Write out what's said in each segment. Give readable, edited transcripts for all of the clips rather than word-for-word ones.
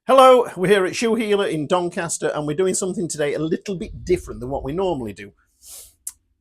Hello, we're here at Shoe Healer in Doncaster and we're doing something today a little bit different than what we normally do.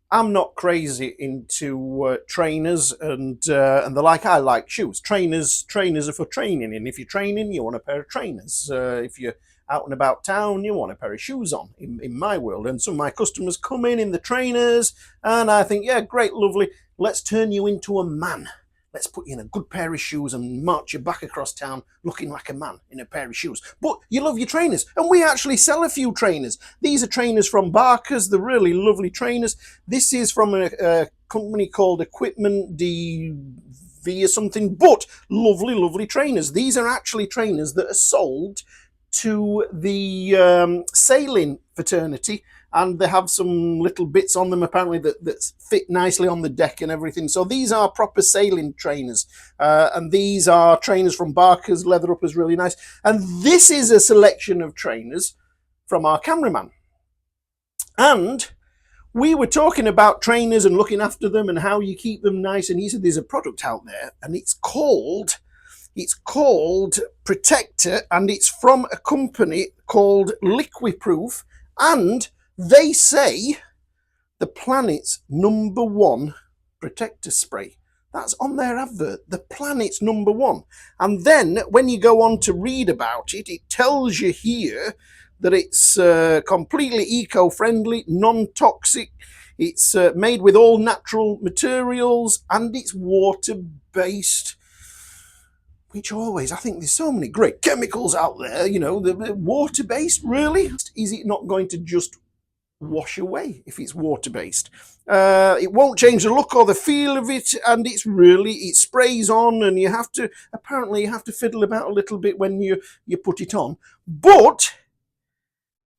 I'm not crazy into trainers and the like. I like shoes. Trainers are for training, and if you're training, you want a pair of trainers. If you're out and about town, you want a pair of shoes on, in my world. And some of my customers come in the trainers and I think, yeah, great, lovely. Let's turn you into a man. Let's put you in a good pair of shoes and march you back across town looking like a man in a pair of shoes. But you love your trainers, and we actually sell a few trainers. These are trainers from Barker's. They're really lovely trainers. This is from a company called Equipment DV or something, but lovely, lovely trainers. These are actually trainers that are sold to the sailing fraternity, and they have some little bits on them apparently that fit nicely on the deck and everything. So these are proper sailing trainers, and these are trainers from Barker's. Leather up is really nice. And this is a selection of trainers from our cameraman. And we were talking about trainers and looking after them and how you keep them nice, and he said there's a product out there and it's called Protector, and it's from a company called Liquiproof, and they say the planet's #1 protector spray. That's on their advert, the planet's #1. And then when you go on to read about it, it tells you here that it's completely eco-friendly, non-toxic, it's made with all natural materials, and it's water-based. Which always, I think there's so many great chemicals out there, you know, the water-based, really? Is it not going to just wash away if it's water-based? It won't change the look or the feel of it, and it sprays on, and apparently you have to fiddle about a little bit when you put it on. But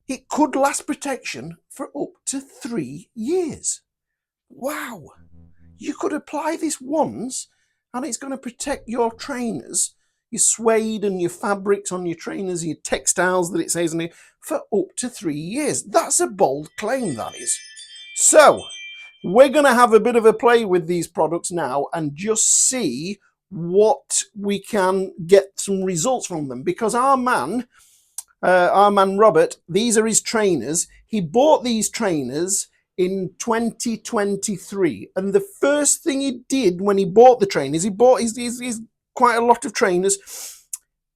it could last protection for up to 3 years. Wow. You could apply this once, and it's going to protect your trainers, your suede and your fabrics on your trainers, your textiles that it says in here, for up to 3 years. That's a bold claim, that is. So, we're going to have a bit of a play with these products now and just see what we can get some results from them. Because our man Robert, these are his trainers. He bought these trainers in 2023, and the first thing he did when he bought the trainers, he's quite a lot of trainers.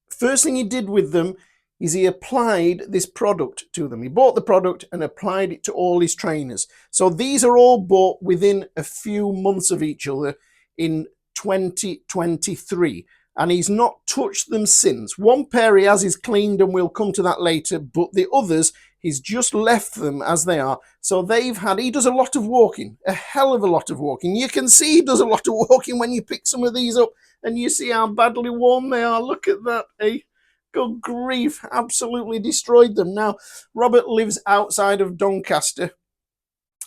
First thing he did with them is he applied this product to them. He bought the product and applied it to all his trainers. So these are all bought within a few months of each other in 2023, and he's not touched them since. One pair he has is cleaned, and we'll come to that later, but the others he's just left them as they are. So he does a lot of walking, a hell of a lot of walking. You can see he does a lot of walking when you pick some of these up and you see how badly worn they are. Look at that, eh? Good grief, absolutely destroyed them. Now, Robert lives outside of Doncaster.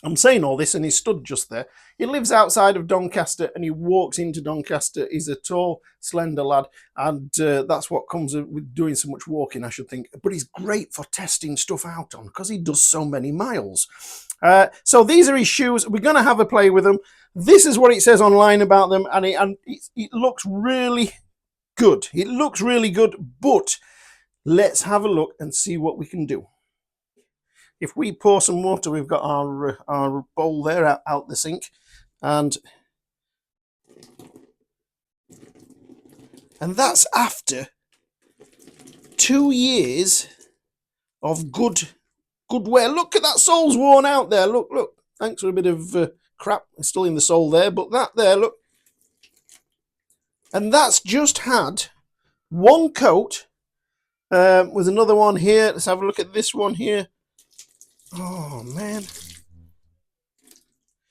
I'm saying all this and he's stood just there. He lives outside of Doncaster and he walks into Doncaster. He's a tall, slender lad, and that's what comes with doing so much walking, I should think. But he's great for testing stuff out on because he does so many miles. So these are his shoes. We're going to have a play with them. This is what it says online about them, and it looks really good. It looks really good, but let's have a look and see what we can do. If we pour some water, we've got our bowl there out the sink, and that's after 2 years of good wear. Look at that, sole's worn out there. Look. Thanks for a bit of crap. It's still in the sole there, but that there, look. And that's just had one coat with another one here. Let's have a look at this one here. Oh, man.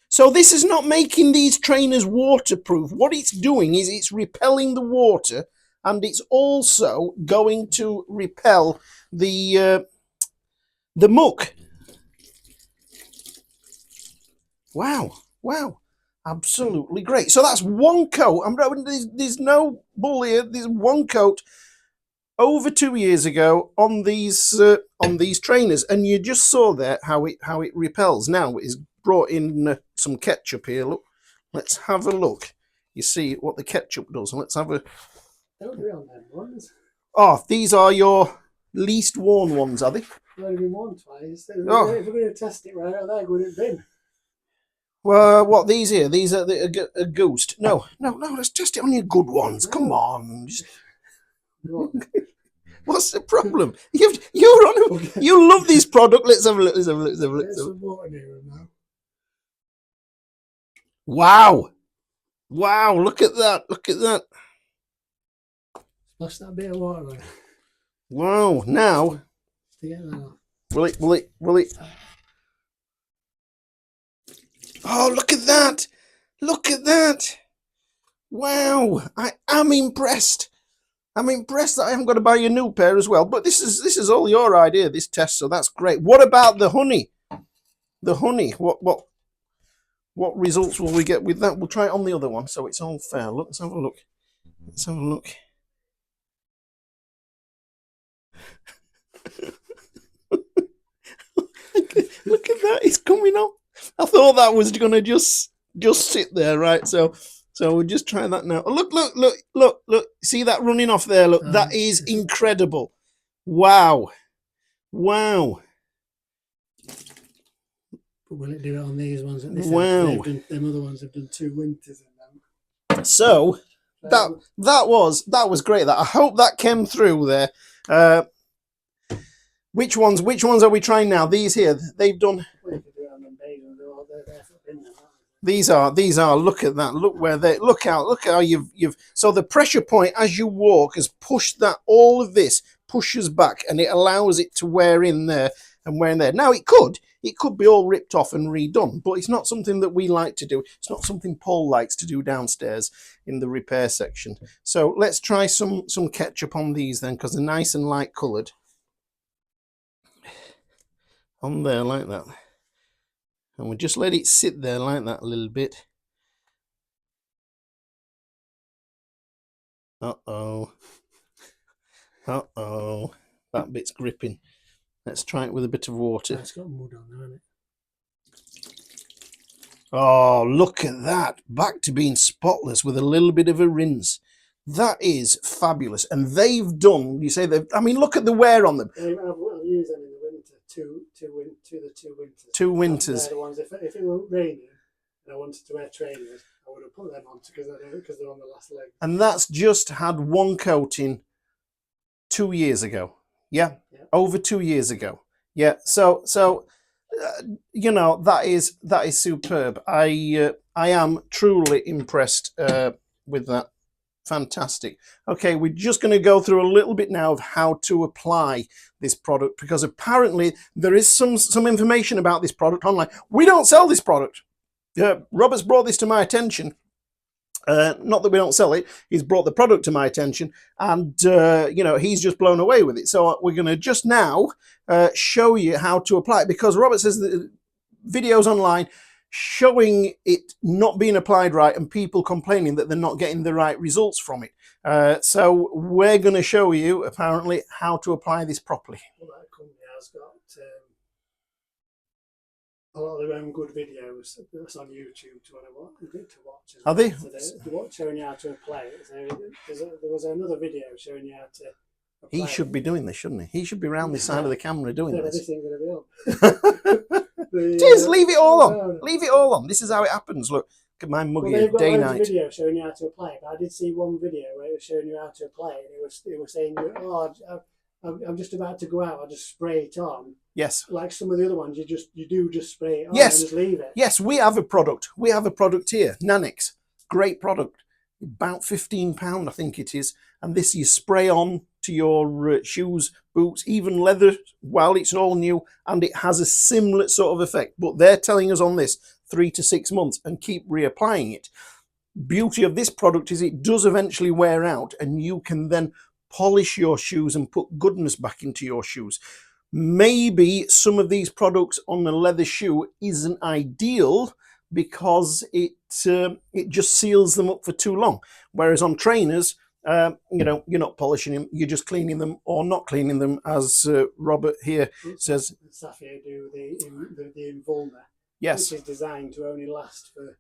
So this is not making these trainers waterproof. What it's doing is it's repelling the water, and it's also going to repel the muck. Wow. Absolutely great. So that's one coat. There's no bull here. There's one coat over 2 years ago on these trainers, and you just saw there how it repels. Now it's brought in some ketchup here. Look, let's have a look. You see what the ketchup does. Let's have a. Don't be on them ones. Oh, these are your least worn ones, are they? They've only been worn twice. Oh. If we're going to test it right out there, would it bin? Well, what, these here? These are a ghost. No, let's test it on your good ones. Come on. What's the problem? You love this product. Let's have a look. Let's have a look. There's some water near them now. Wow. Look at that. Splash that bit of water on it. Wow. Now, will it? Oh, look at that. Wow. I am impressed. I'm impressed that I haven't got to buy you a new pair as well. But this is all your idea, this test, so that's great. What about the honey? The honey. What results will we get with that? We'll try it on the other one, so it's all fair. Look, let's have a look. Look at that, it's coming up. I thought that was gonna just sit there, right? So we'll just try that now. Look. See that running off there? Look, that is incredible. Wow. But will it do it on these ones? Wow. Them other ones have done 2 winters in them. So that was great. That I hope that came through there. Which ones are we trying now? These here, they've done. These are. Look at that. Look where they. Look how you've. So the pressure point as you walk has pushed that. All of this pushes back, and it allows it to wear in there and wear in there. Now it could be all ripped off and redone, but it's not something that we like to do. It's not something Paul likes to do downstairs in the repair section. So let's try some ketchup on these then, because they're nice and light coloured. On there like that, and we'll just let it sit there like that a little bit. Uh-oh, that bit's gripping. Let's try it with a bit of water. It's got mud on there, hasn't it? Oh, look at that, back to being spotless with a little bit of a rinse. That is fabulous. And they've done, you say they've, I mean, look at the wear on them. I've used them in the winter, the 2 winters. 2 winters. They're the ones, if it were raining and I wanted to wear trainers, I would have put them on because they're on the last leg. And that's just had 1 coating 2 years ago. Yeah, over 2 years ago. Yeah, so you know, that is superb. I am truly impressed with that. Fantastic. Okay, we're just going to go through a little bit now of how to apply this product, because apparently there is some information about this product online. We don't sell this product. Robert's brought this to my attention. Not that we don't sell it. He's brought the product to my attention, and you know, he's just blown away with it. So we're going to just now show you how to apply it, because Robert says that videos online showing it not being applied right and people complaining that they're not getting the right results from it. So we're going to show you apparently how to apply this properly. Well, that company has got a lot of their own good videos that's on YouTube to watch. Are they? So showing you how to apply it. So there was another video showing you how to apply He should be doing this, shouldn't he? He should be around this side of the camera doing this. This ain't going to be on. Cheers, leave it all on. Leave it all on. This is how it happens. Look at my muggy day night. Video showing you how to apply it, but I did see one video where it was showing you how to apply it. It was saying, "Oh, I'm just about to go out. I'll just spray it on." Yes. Like some of the other ones, you do just spray it on. Yes. And just leave it. Yes, we have a product. We have a product here. Nanex, great product. About £15, I think it is. And this you spray on to your shoes, boots, even leather while it's all new, and it has a similar sort of effect. But they're telling us on this 3 to 6 months and keep reapplying it. Beauty of this product is it does eventually wear out, and you can then polish your shoes and put goodness back into your shoes. Maybe some of these products on the leather shoe isn't ideal because it just seals them up for too long. Whereas on trainers, you know, you're not polishing them, you're just cleaning them or not cleaning them, as Robert here says. Saphir do the Invulner. Yes. Which is designed to only last for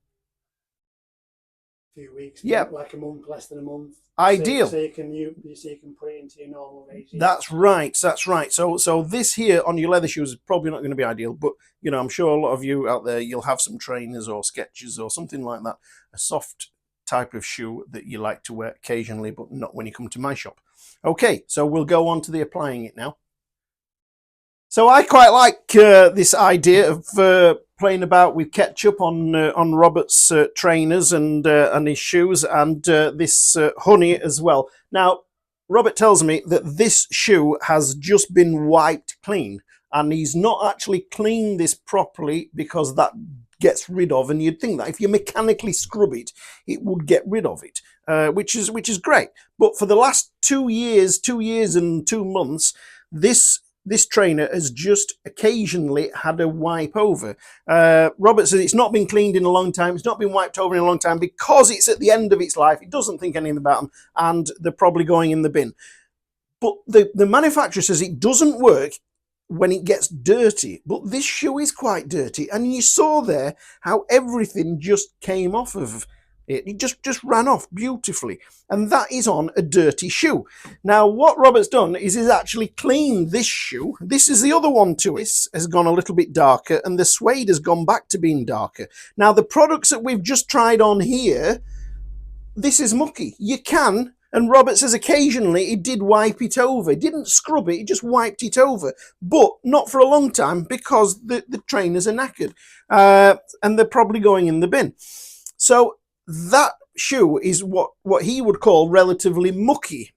few weeks, Yeah, like a month, less than a month. ideal. So you can put it into your normal regime. That's right. That's right. So this here on your leather shoes is probably not going to be ideal, but you know, I'm sure a lot of you out there, you'll have some trainers or Skechers or something like that, a soft type of shoe that you like to wear occasionally, but not when you come to my shop. Okay, so we'll go on to the applying it now. So I quite like this idea of playing about with ketchup on Robert's trainers and his shoes, and this honey as well. Now, Robert tells me that this shoe has just been wiped clean, and he's not actually cleaned this properly because that gets rid of, and you'd think that if you mechanically scrub it, it would get rid of it, which is great. But for the last 2 years and 2 months, this trainer has just occasionally had a wipe over. Robert says it's not been cleaned in a long time. It's not been wiped over in a long time because it's at the end of its life. It doesn't think anything about them, and they're probably going in the bin. But the manufacturer says it doesn't work when it gets dirty. But this shoe is quite dirty, and you saw there how everything just came off of it. It just ran off beautifully, and that is on a dirty shoe. Now, what Robert's done is he's actually cleaned this shoe. This is the other one too. This has gone a little bit darker, and the suede has gone back to being darker. Now, the products that we've just tried on here, this is mucky. You can, and Robert says occasionally he did wipe it over. He didn't scrub it, he just wiped it over. But not for a long time because the trainers are knackered, and they're probably going in the bin. So that shoe is what he would call relatively mucky.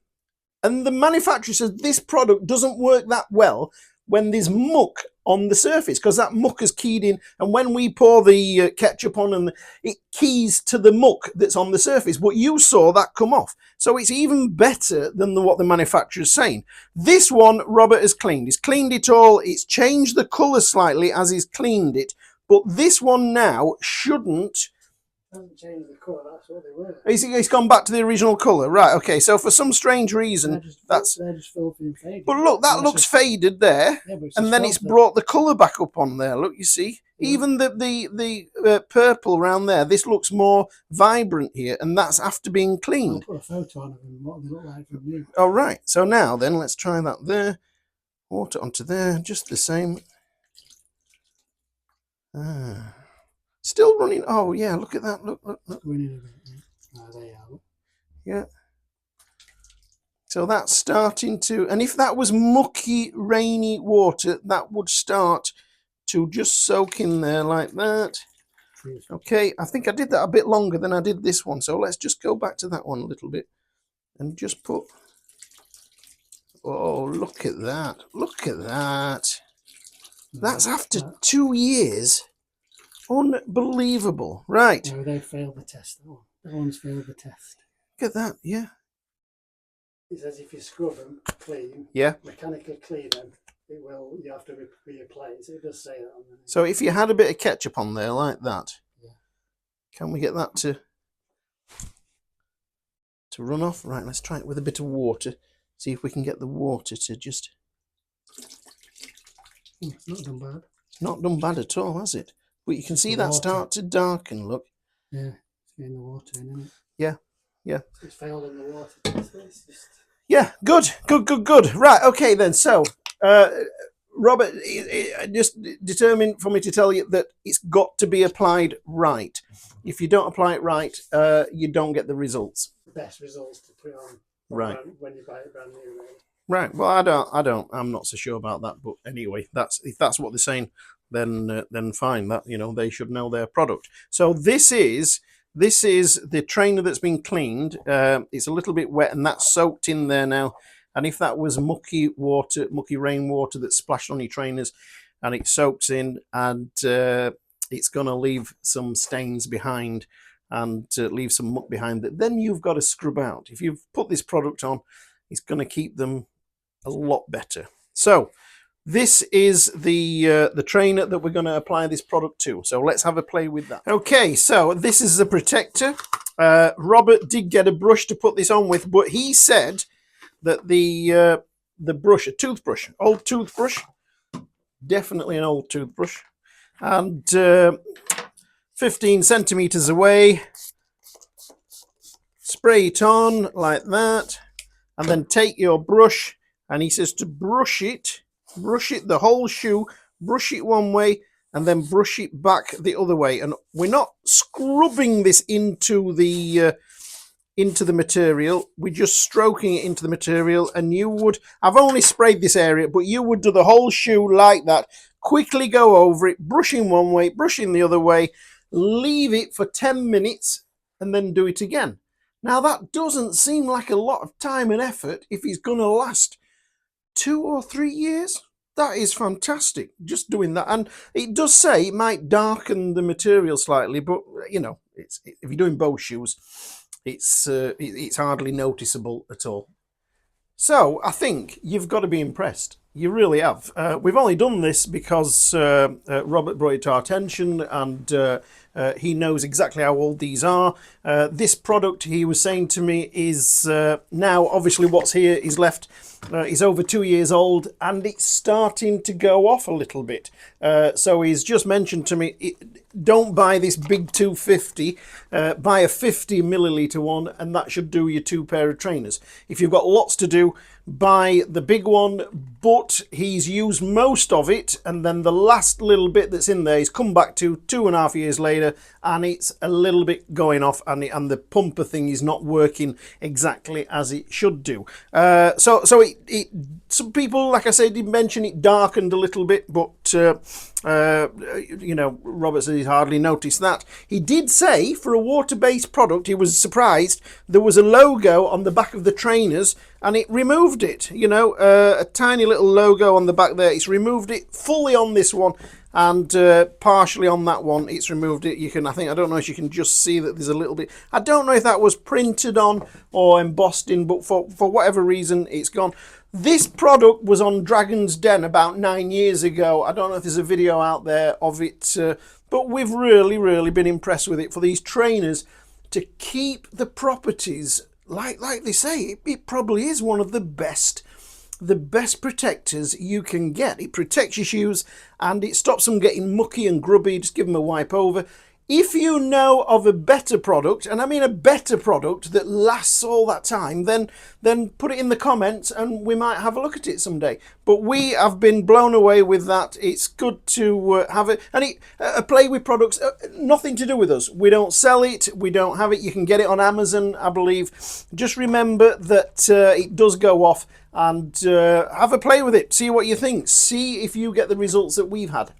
And the manufacturer says this product doesn't work that well when there's muck on the surface, because that muck is keyed in, and when we pour the ketchup on, and it keys to the muck that's on the surface. But you saw that come off, so it's even better than what the manufacturer's saying. This one Robert has cleaned. He's cleaned it all. It's changed the colour slightly as he's cleaned it, but this one now shouldn't. Hasn't changed the colour, that's what they were. He's gone back to the original colour. Right, okay, so for some strange reason, they're just filthy and faded. But look, that looks faded there, and then it's brought the colour back up on there. Look, you see? Yeah. Even the purple around there, this looks more vibrant here, and that's after being cleaned. I'll put a photo on of them, what they look like from new. All right, so now then, let's try that there. Water onto there, just the same. Still running. Oh, yeah, look at that. Look. Winning a bit. There you are. Yeah. So that's starting to, and if that was mucky, rainy water, that would start to just soak in there like that. Okay, I think I did that a bit longer than I did this one. So let's just go back to that one a little bit and just put, oh, look at that. Look at that. That's after 2 years. Unbelievable. Right. No, they failed the test. That one's failed the test. Look at that, yeah. It says if you scrub them clean, yeah, mechanically clean them, you have to reapply it. So it does say that on there. So if you had a bit of ketchup on there like that, yeah. Can we get that to run off? Right, let's try it with a bit of water. See if we can get the water to just... It's not done bad. It's not done bad at all, has it? But you can see that start to darken, look. Yeah, it's getting the water in, isn't it? Yeah, yeah. It's failed in the water. It's just... Yeah, good. Right, okay then. So, Robert just determined for me to tell you that it's got to be applied right. If you don't apply it right, you don't get the results. The best results to put on right when you buy it brand new, really. Right. Well, I'm not so sure about that. But anyway, if that's what they're saying, then fine. That, you know, they should know their product. So this is the trainer that's been cleaned. It's a little bit wet, and that's soaked in there now. And if that was mucky rainwater that splashed on your trainers, and it soaks in, and it's going to leave some stains behind, and leave some muck behind that, then you've got to scrub out. If you've put this product on, it's going to keep them a lot better. So this is the trainer that we're going to apply this product to. So let's have a play with that. Okay, so this is the protector. Robert did get a brush to put this on with, but he said that the brush, a toothbrush, old toothbrush, definitely an old toothbrush, and 15 centimeters away, spray it on like that, and then take your brush, and he says to brush it the whole shoe, brush it one way, and then brush it back the other way. And we're not scrubbing this into the material, we're just stroking it into the material. And you would, I've only sprayed this area, but you would do the whole shoe like that, quickly go over it, brushing one way, brushing the other way, leave it for 10 minutes, and then do it again. Now that doesn't seem like a lot of time and effort if it's going to last 2 or 3 years. That is fantastic, just doing that. And it does say it might darken the material slightly, but you know, if you're doing both shoes, it's hardly noticeable at all. So I think you've got to be impressed. You really have. We've only done this because Robert brought it to our attention, and he knows exactly how old these are. This product, he was saying to me, is now, obviously what's here is left, is over 2 years old, and it's starting to go off a little bit. So he's just mentioned to me, don't buy this big 250, buy a 50 milliliter one, and that should do you 2 pair of trainers. If you've got lots to do, buy the big one, but he's used most of it, and then the last little bit that's in there he's come back to 2.5 years later, and it's a little bit going off, and the pumper thing is not working exactly as it should do. So some people, like I said, did mention it darkened a little bit, but you know, Robert said he's hardly noticed that. He did say for a water-based product, he was surprised there was a logo on the back of the trainers, and it removed it. You know, a tiny little logo on the back there. It's removed it fully on this one, and partially on that one. It's removed it. You can, I don't know if you can just see that there's a little bit. I don't know if that was printed on or embossed in, but for whatever reason, it's gone. This product was on Dragon's Den about 9 years ago. I don't know if there's a video out there of it, but we've really been impressed with it for these trainers to keep the properties like they say. It probably is one of the best protectors you can get. It protects your shoes and it stops them getting mucky and grubby. Just give them a wipe over. If you know of a better product, and I mean a better product that lasts all that time, then put it in the comments and we might have a look at it someday. But we have been blown away with that. It's good to have it. And play with products, nothing to do with us. We don't sell it. We don't have it. You can get it on Amazon, I believe. Just remember that it does go off, and have a play with it. See what you think. See if you get the results that we've had.